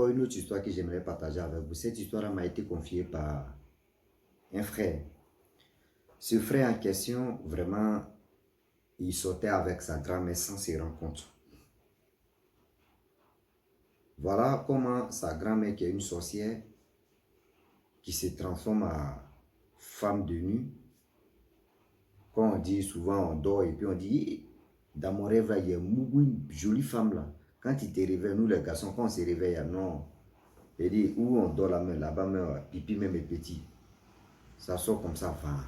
Une autre histoire que j'aimerais partager avec vous. Cette histoire m'a été confiée par un frère. Ce frère en question, vraiment, il sortait avec sa grand-mère sans se rendre compte. Voilà comment sa grand-mère, qui est une sorcière, qui se transforme en femme de nuit. Quand on dit souvent, on dort et puis on dit, dans mon rêve, là, il y a une jolie femme là. Quand il te réveille, nous les garçons, quand on se réveille, non. Il dit, où on dort la main, là-bas, même, pipi même est petit. Ça sort comme ça, enfin.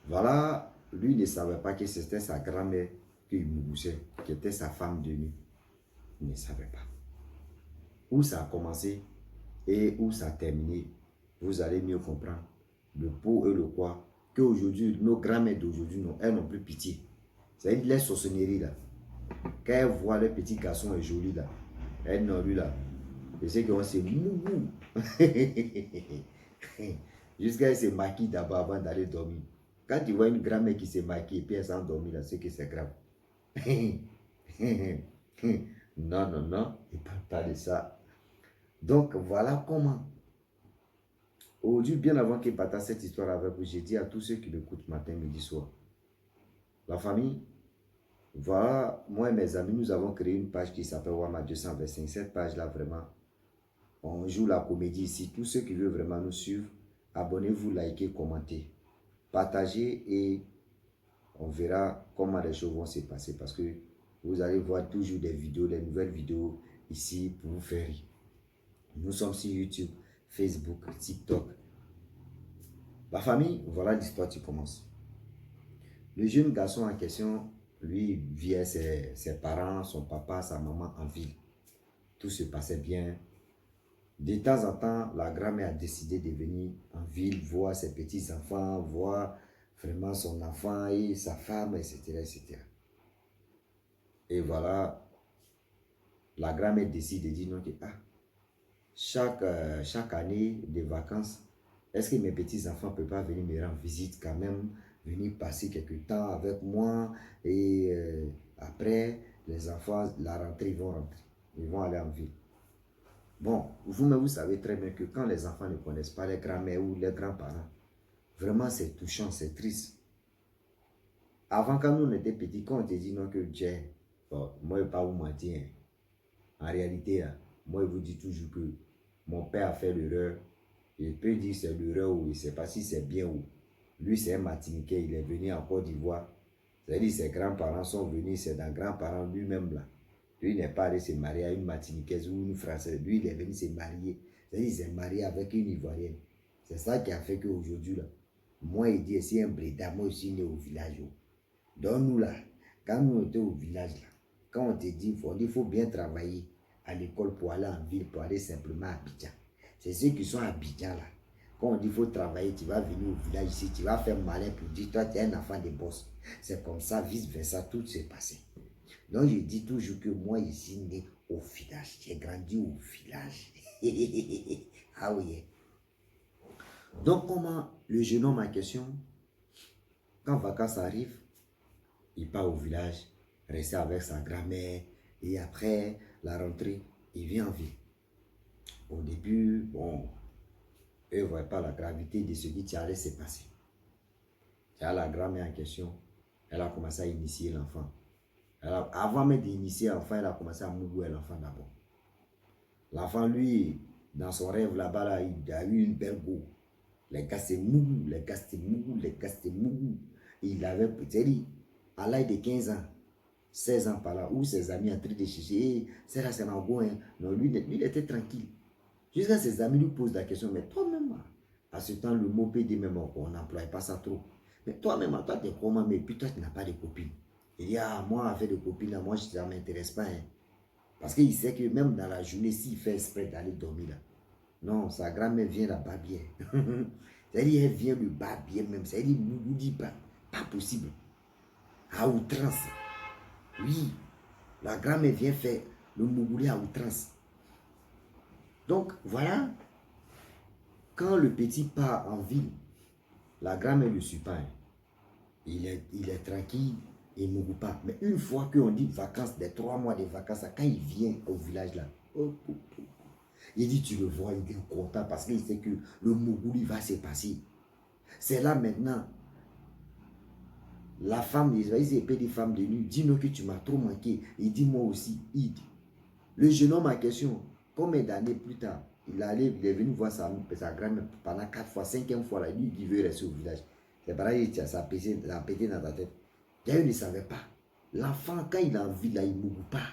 Voilà, lui ne savait pas que c'était sa grand-mère qu'il moussait, qui était sa femme de nuit. Il ne savait pas. Où ça a commencé et où ça a terminé, vous allez mieux comprendre le pour et le quoi. Qu'aujourd'hui, nos grand-mères d'aujourd'hui, elles n'ont plus pitié. C'est les sorcelleries là. Quand elles voient le petit garçon est joli là, elles n'ont lui là. Je sais qu'on s'est mougou. Jusqu'à ce se maquille d'abord avant d'aller dormir. Quand tu vois une grand-mère qui se maquille et puis elle s'est endormie là, c'est que c'est grave. Non, non, non, il ne parle pas de ça. Donc voilà comment. Aujourd'hui, bien avant qu'il partage cette histoire avec vous, j'ai dit à tous ceux qui l'écoutent matin, midi, soir. La famille, voilà, moi et mes amis, nous avons créé une page qui s'appelle Wama 225. Cette page-là, vraiment, on joue la comédie ici. Tous ceux qui veulent vraiment nous suivre, abonnez-vous, likez, commentez, partagez et on verra comment les choses vont se passer parce que vous allez voir toujours des vidéos, des nouvelles vidéos ici pour vous faire rire. Nous sommes sur YouTube, Facebook, TikTok. La famille, voilà l'histoire qui commence. Le jeune garçon en question, lui, vit avec ses parents, son papa, sa maman en ville. Tout se passait bien. De temps en temps, la grand-mère a décidé de venir en ville, voir ses petits-enfants, voir vraiment son enfant et sa femme, etc., etc. Et voilà, la grand-mère décide de dire non, que chaque année de vacances, est-ce que mes petits-enfants ne peuvent pas venir me rendre visite quand même, venir passer quelques temps avec moi et après, les enfants, la rentrée, ils vont rentrer, ils vont aller en ville. Bon, vous savez très bien que quand les enfants ne connaissent pas les grands-mères ou les grands-parents, vraiment c'est touchant, c'est triste. Avant, quand nous on était petits, quand on te dit non que Dieu, bon, moi je ne vais pas vous mentir, en réalité, moi je vous dis toujours que mon père a fait l'erreur. Il peut dire c'est l'erreur ou il ne sait pas si c'est bien ou. Lui c'est un Martiniquais, il est venu en Côte d'Ivoire. C'est-à-dire ses grands-parents sont venus, c'est d'un grand-parent lui-même là. Lui n'est pas allé se marier à une Martiniquaise ou une Française. Lui il est venu se marier. C'est-à-dire il s'est marié avec une Ivoirienne. C'est ça qui a fait qu'aujourd'hui là, moi il dit c'est un bréda, moi je suis né au village. Donc nous là, quand nous étions au village là, quand on te dit il faut bien travailler à l'école pour aller en ville, pour aller simplement à Abidjan. C'est ceux qui sont à Abidjan là. Quand on dit qu'il faut travailler, tu vas venir au village ici, tu vas faire malin pour dire toi tu es un enfant de boss. C'est comme ça, vice versa, tout s'est passé. Donc je dis toujours que moi ici né au village, j'ai grandi au village. Ah oui. Donc comment le jeune homme en question, quand vacances arrivent, il part au village, rester avec sa grand-mère et après la rentrée, il vient en ville. Au début, bon, eux ne voyaient pas la gravité de ce qui allait se passer. C'est la grand-mère en question, elle a commencé à initier l'enfant. Avant même d'initier l'enfant, elle a commencé à mouiller l'enfant d'abord. L'enfant, lui, dans son rêve là-bas, là, il a eu une belle go. Les gars, c'est mougou, les gars, c'est mougou, les gars, c'est mougou. Il avait peut-être, à l'âge de 15 ans, 16 ans par là, où ses amis en train de chercher, c'est là, c'est ma go, hein. Non, lui, il était tranquille. Jusqu'à ses amis lui posent la question, mais toi-même, à ce temps, le mot PD même, on n'emploie pas ça trop. Mais toi-même, toi, tu es comment, mais puis toi, tu n'as pas de copine. Il dit, ah, moi, avec des copines, moi, ça ne m'intéresse pas. Hein. Parce qu'il sait que même dans la journée, s'il fait exprès d'aller dormir là, non, sa grand-mère vient là-bas bien. C'est-à-dire, elle vient le bas bien même. C'est-à-dire, ne nous dit pas, pas possible. À outrance. Oui, la grand-mère vient faire le mougoulé à outrance. Donc, voilà. Quand le petit part en ville, la grand-mère le suit pas. Il est tranquille, il ne mourra pas. Mais une fois qu'on dit vacances, des 3 mois de vacances, quand il vient au village là, Oh, oh, oh. Il dit, tu le vois, il est content parce qu'il sait que le Mougouli va se passer. C'est là maintenant. La femme d'Israël, il des femmes de nuit, dis-nous que tu m'as trop manqué. Il dit, moi aussi. Le jeune homme en question, combien d'années plus tard, il est venu voir sa grand-mère pendant 4 fois, 5e fois, là, il dit qu'il veut rester au village. C'est pareil, ça a pété dans ta tête. D'ailleurs, il ne savait pas. L'enfant, quand il est en ville, là, il ne mourut pas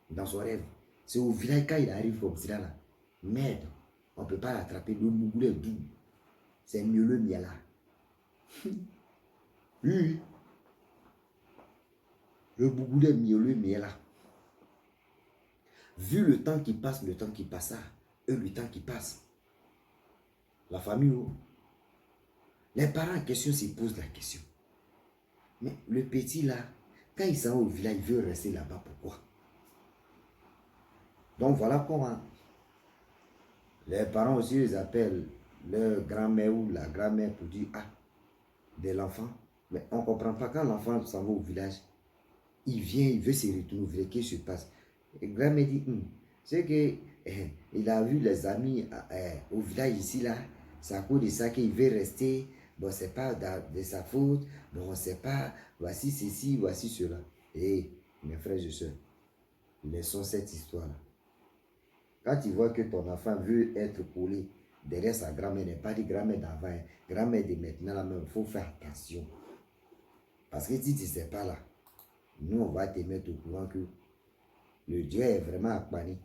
dans son rêve. C'est au village, quand il arrive comme ça, là, merde, on ne peut pas l'attraper. Le Mougoulé est doux. C'est mieux le miel là. Oui. Le Mougoulé est mieux le miel là. Vu le temps qui passe, le temps qui passa, et le temps qui passe, la famille, les parents en question se posent la question. Mais le petit là, quand il s'en va au village, il veut rester là-bas. Pourquoi? Donc voilà comment les parents aussi les appellent leur grand-mère ou la grand-mère pour dire, ah, de l'enfant. Mais on ne comprend pas quand l'enfant s'en va au village. Il vient, il veut se retourner au village. Qu'est-ce qui se passe? Et grand-mère dit, c'est que il a vu les amis au village ici là. C'est à cause de ça qu'il veut rester. Bon, c'est pas de sa faute. Bon, on ne sait pas. Voici ceci, voici cela. Et mes frères et sœurs, laissons cette histoire-là. Quand tu vois que ton enfant veut être collé derrière sa grand-mère, n'est pas de grand-mère d'avant, grand-mère de maintenant, là même, il faut faire attention. Parce que si tu ne sais pas là, nous, on va te mettre au courant que le Dieu est vraiment akbani.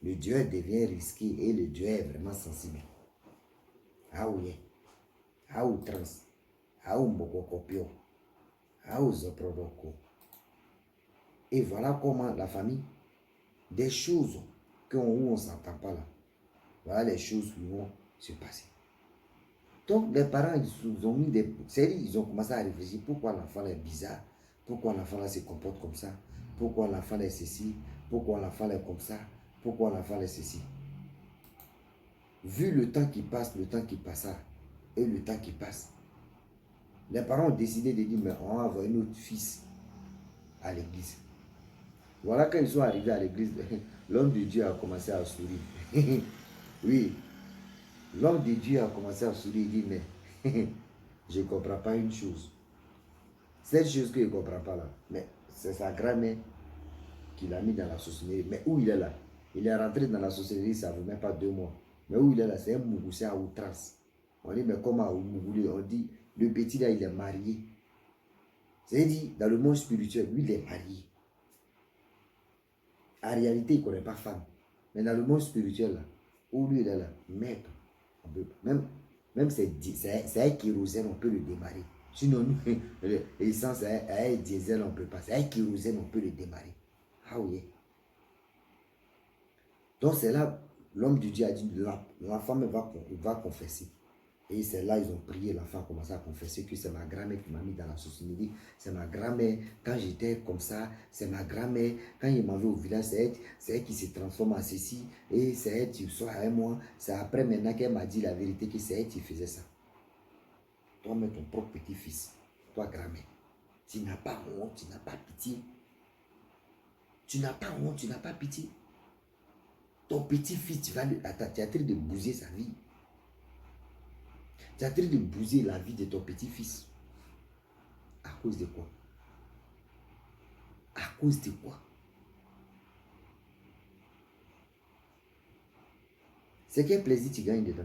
Le Dieu devient risqué et le Dieu est vraiment sensible. Ah oui, ah ou trans, ah ou mbokokopio, ah ou zoprodoko. Et voilà comment la famille, des choses où on ne s'entend pas là, voilà les choses qui vont se passer. Donc les parents, ils ont mis des... Ils ont commencé à réfléchir pourquoi l'enfant est bizarre, pourquoi l'enfant se comporte comme ça, pourquoi l'enfant est ceci, pourquoi l'enfant est comme ça, pourquoi l'enfant est ceci. Vu le temps qui passe, le temps qui passa et le temps qui passe, les parents ont décidé de dire, mais on va envoyer notre fils à l'église. Voilà, quand ils sont arrivés à l'église, l'homme de Dieu a commencé à sourire. Oui, l'homme de Dieu a commencé à sourire. Il dit, mais je ne comprends pas une chose. Cette chose que je ne comprends pas là, mais c'est sa grand-mère qui l'a mis dans la sorcellerie. Mais où il est là? Il est rentré dans la sorcellerie, ça ne fait même pas 2 mois. Mais où il est là, c'est un Mougoussé à outrance. On dit, mais comment à Mougoulé? On dit, le petit là, il est marié. C'est-à-dire, dans le monde spirituel, lui, il est marié. En réalité, il ne connaît pas femme. Mais dans le monde spirituel, là, où lui, il est là, maître. Même c'est un kérosène, on peut le démarrer. Sinon, l'essence c'est un diesel, on ne peut pas. C'est un kérosène, on peut le démarrer. Ah oui. Donc c'est là, l'homme de Dieu a dit, l'enfant va confesser. Et c'est là, ils ont prié, l'enfant a commencé à confesser que c'est ma grand-mère qui m'a mis dans la société. C'est ma grand-mère, quand j'étais comme ça, c'est ma grand-mère, quand il m'en va au village, c'est elle qui se transforme en ceci, et c'est elle qui soit avec moi. C'est après maintenant qu'elle m'a dit la vérité que c'est elle qui faisait ça. Toi, mais ton propre petit-fils, toi, grand-mère, tu n'as pas honte, tu n'as pas pitié. Tu n'as pas honte, tu n'as pas pitié. Ton petit-fils, tu as train de bouger sa vie. Tu es en train de bouger la vie de ton petit-fils. À cause de quoi? À cause de quoi? C'est quel plaisir tu gagnes dedans?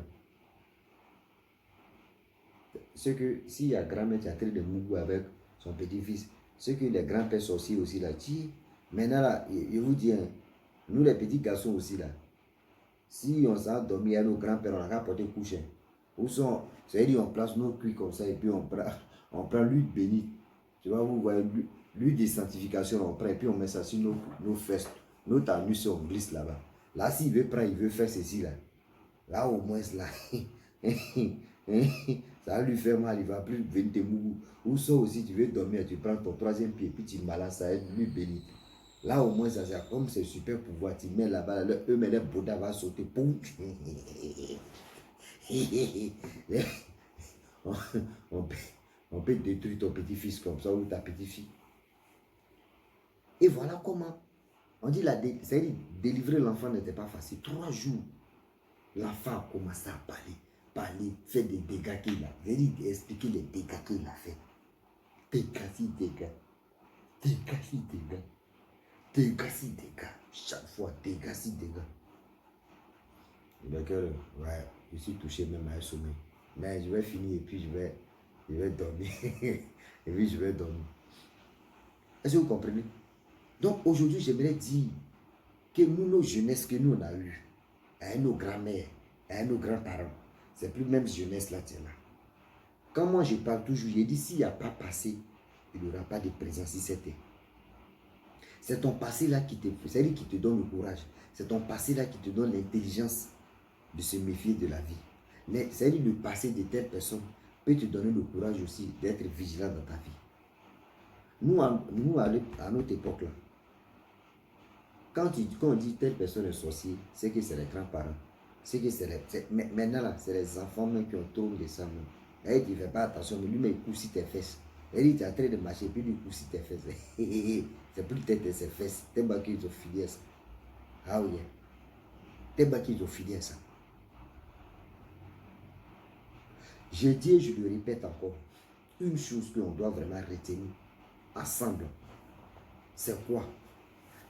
C'est que s'il y a grand-mère qui est en train de mougou avec son petit-fils, c'est que les grands-pères sorciers aussi là, maintenant là, je vous dis, hein, nous les petits garçons aussi là, si on s'en dormi à nos grands-pères, on a qu'à porter coucher. Où sont, c'est-à-dire on place nos cuits comme ça et puis on prend l'huile bénite. Tu vois, vous voyez, l'huile de sanctification, on prend et puis on met ça sur nos fesses, nos anus, on glisse là-bas. Là, s'il veut prendre, il veut faire ceci là. Là, au moins, là, ça va lui faire mal, il ne va plus venir te mouiller. Ou ça aussi, tu veux dormir, tu prends ton 3e pied, puis tu balances ça, lui bénit. Là, au moins, ça c'est comme c'est super pouvoir. Tu mets là-bas, eux, mais les Bouddha va sauter. Poum. on peut détruire ton petit-fils comme ça ou ta petite-fille. Et voilà comment On dit, délivrer l'enfant n'était pas facile. 3 jours, l'enfant a commencé à parler, faire des dégâts qu'il a. C'est-à-dire expliquer les dégâts qu'il a fait. Dégâts. Chaque fois, dégâts. Donc, ouais, je suis touché même à un sommeil. Mais je vais finir et puis je vais dormir. Et puis je vais dormir. Est-ce que vous comprenez? Donc aujourd'hui, j'aimerais dire que nous, nos jeunesses que nous on a eues, à nos grands-mères, à nos grands-parents, c'est plus même jeunesse là, tiens là. Quand moi je parle toujours, je dis s'il n'y a pas passé, il n'y aura pas de présence sur cette terre. C'est ton passé là qui te donne le courage. C'est ton passé là qui te donne l'intelligence de se méfier de la vie. C'est-à-dire le passé de telle personne peut te donner le courage aussi d'être vigilant dans ta vie. Nous à notre époque là, quand on dit telle personne est sorcier, c'est que c'est les grands-parents. Maintenant là, c'est les enfants même qui ont trop de ça. Et il ne fait pas attention, mais lui, mais il coupe sur tes fesses. Et il est en train de marcher, puis il coupe sur tes fesses. C'est plus tête de ses fesses. T'es bas qu'ils ont fini à ça. Ah oui. T'es bas qu'ils ont fini à ça. Je dis et je le répète encore. Une chose qu'on doit vraiment retenir ensemble, c'est quoi?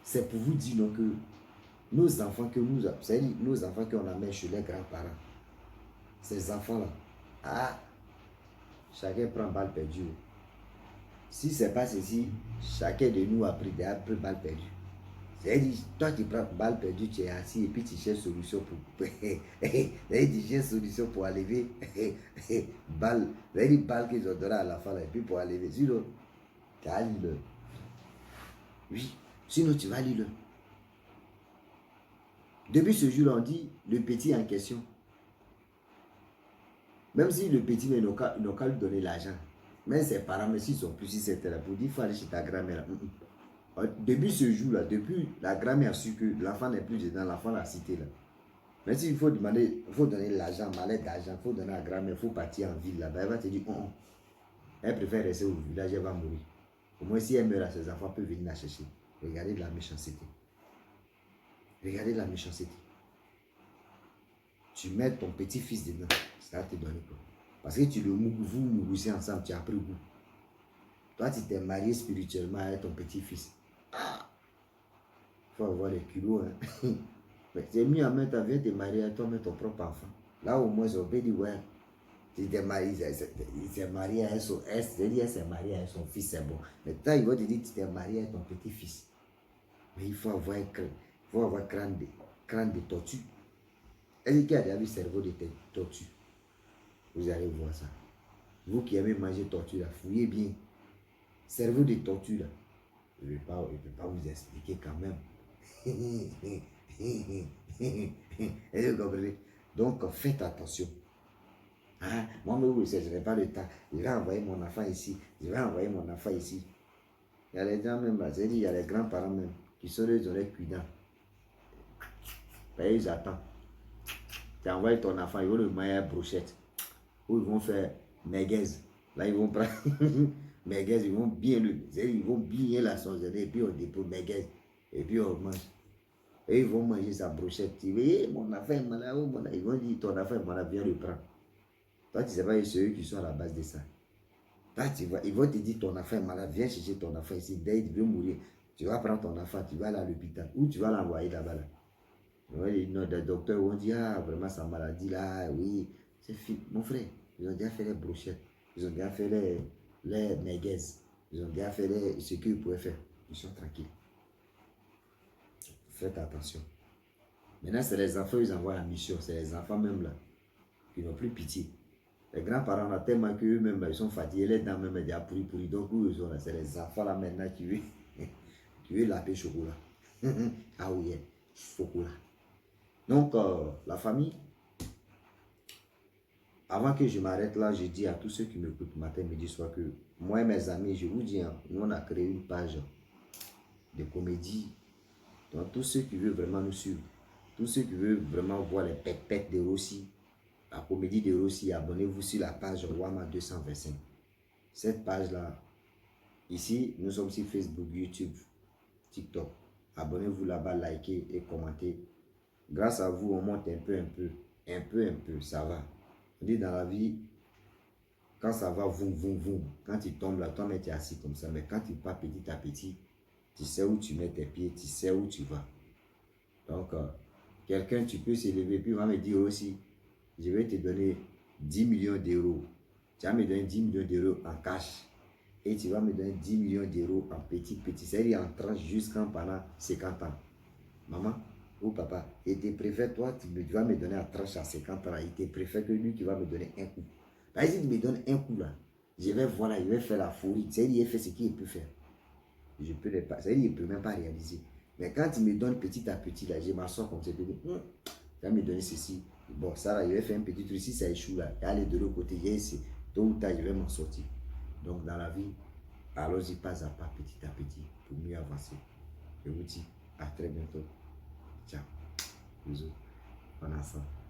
C'est pour vous dire donc que nos enfants nos enfants qu'on amène chez les grands-parents, ces enfants-là, ah, chacun prend balle perdue. Si ce n'est pas ceci, chacun de nous a pris balle perdue. C'est-à-dire, toi tu prends balle perdue, tu es assis et puis tu cherches solution pour. Tu cherches solution pour enlever balle. C'est-à-dire balle qu'ils ont donné à l'enfant et puis pour enlever. Sinon, tu vas lire. Oui, sinon tu vas lire. Depuis ce jour, on dit le petit en question. Même si le petit, mais n'ont qu'à lui donner l'argent. Mais ses parents, mais s'ils sont plus si c'était là, pour dire, il faut aller chez ta grand-mère. Depuis ce jour-là, depuis la grand-mère a su que l'enfant n'est plus dedans, l'enfant l'a cité là. Mais s'il faut demander, il faut donner l'argent, malade d'argent, il faut donner à la grand-mère, il faut partir en ville là-bas, elle va te dire, oh, elle préfère rester au village, elle va mourir. Au moins, si elle meurt, ses enfants peuvent venir la chercher. Regardez la méchanceté. Regardez la méchanceté. Tu mets ton petit-fils dedans, ça va te donner quoi? Parce que vous mourousez ensemble, tu as pris goût. Toi, tu t'es marié spirituellement avec ton petit-fils. Il faut avoir les kilos. Hein? Mais c'est mieux à mettre, viens te marier à toi, mettre ton propre enfant. Là, au moins, on peut dire, ouais, tu t'es marié, il s'est marié avec son fils, c'est bon. Maintenant, il va te dire, tu t'es marié avec ton petit-fils. Mais il faut avoir crâne de tortue. Est-ce qu'il y a déjà vu cerveau de tortue? Vous allez voir ça. Vous qui aimez manger tortue, là, fouillez bien. Cerveau de tortue, là. Je ne vais pas vous expliquer quand même. Est-ce que vous comprenez? Donc, faites attention. Hein? Moi, je n'ai pas le temps. Je vais envoyer mon enfant ici. Il y a les gens même, il y a les grands-parents même, qui sont les oreilles cuidants. Ben, ils attendent. Tu envoies ton enfant, ils vont le mailler à brochette. Ou ils vont faire merguez. Là, ils vont prendre merguez, ils vont bien la saucer et puis on dépose merguez. Et puis on mange. Et ils vont manger sa brochette. Tu dis, mon affaire est malade. Ils vont dire, ton affaire est malade, viens le prendre. Toi, tu ne sais pas, c'est eux qui sont à la base de ça. Toi, ils vont te dire, ton affaire est malade, viens chercher ton affaire ici. Dès qu'il veut mourir, tu vas prendre ton enfant, tu vas aller à l'hôpital. Ou tu vas l'envoyer là-bas. Les docteurs vont dire, ah, vraiment, sa maladie là, oui. C'est fini. Mon frère, ils ont déjà fait les brochettes. Ils ont déjà fait les merguez. Ils ont déjà fait ce qu'ils pouvaient faire. Ils sont tranquilles. Faites attention. Maintenant, c'est les enfants ils envoient la mission. C'est les enfants même là qui n'ont plus pitié. Les grands-parents ont tellement qu'eux-mêmes ils sont fatigués. Les dents même déjà pourri. Donc, ils sont là. C'est les enfants là maintenant qui veulent laver chocolat. Ah oui, chocolat. Donc, la famille, avant que je m'arrête là, je dis à tous ceux qui m'écoutent matin, midi, soir que moi et mes amis, je vous dis, hein, nous on a créé une page de comédie. Donc, tous ceux qui veulent vraiment nous suivre, tous ceux qui veulent vraiment voir les pètes de Rossi, la comédie de Rossi, abonnez-vous sur la page Wama 225. Cette page-là, ici, nous sommes sur Facebook, YouTube, TikTok. Abonnez-vous là-bas, likez et commentez. Grâce à vous, on monte un peu, ça va. On dit dans la vie, quand ça va, voum. Quand tu tombes là, toi-même tu es assis comme ça. Mais quand tu pars petit à petit, tu sais où tu mets tes pieds, tu sais où tu vas. Donc, quelqu'un, tu peux s'élever, puis va me dire aussi, je vais te donner 10 millions d'euros. Tu vas me donner 10 millions d'euros en cash. Et tu vas me donner 10 millions d'euros en petit. C'est-à-dire en tranche jusqu'en pendant 50 ans. Maman ou papa, il te préfère, toi, tu vas me donner en tranche à 50 ans. Il te préfère que lui qui va me donner un coup. Par exemple, il me donne un coup là. Je vais voilà, il va faire la folie. C'est-à-dire, il fait ce qu'il peut faire. Je peux les pas. C'est-à-dire, il ne peut même pas réaliser. Mais quand il me donne petit à petit là, je m'assois comme ça, je dis, il va me donner ceci. Bon, ça là, il va faire un petit truc. Si ça échoue là, il va aller de l'autre côté. Tôt ou tard, je vais m'en sortir. Donc, dans la vie, allons-y pas à pas, petit à petit, pour mieux avancer. Je vous dis à très bientôt. Ciao. Bisous. Bon ensemble.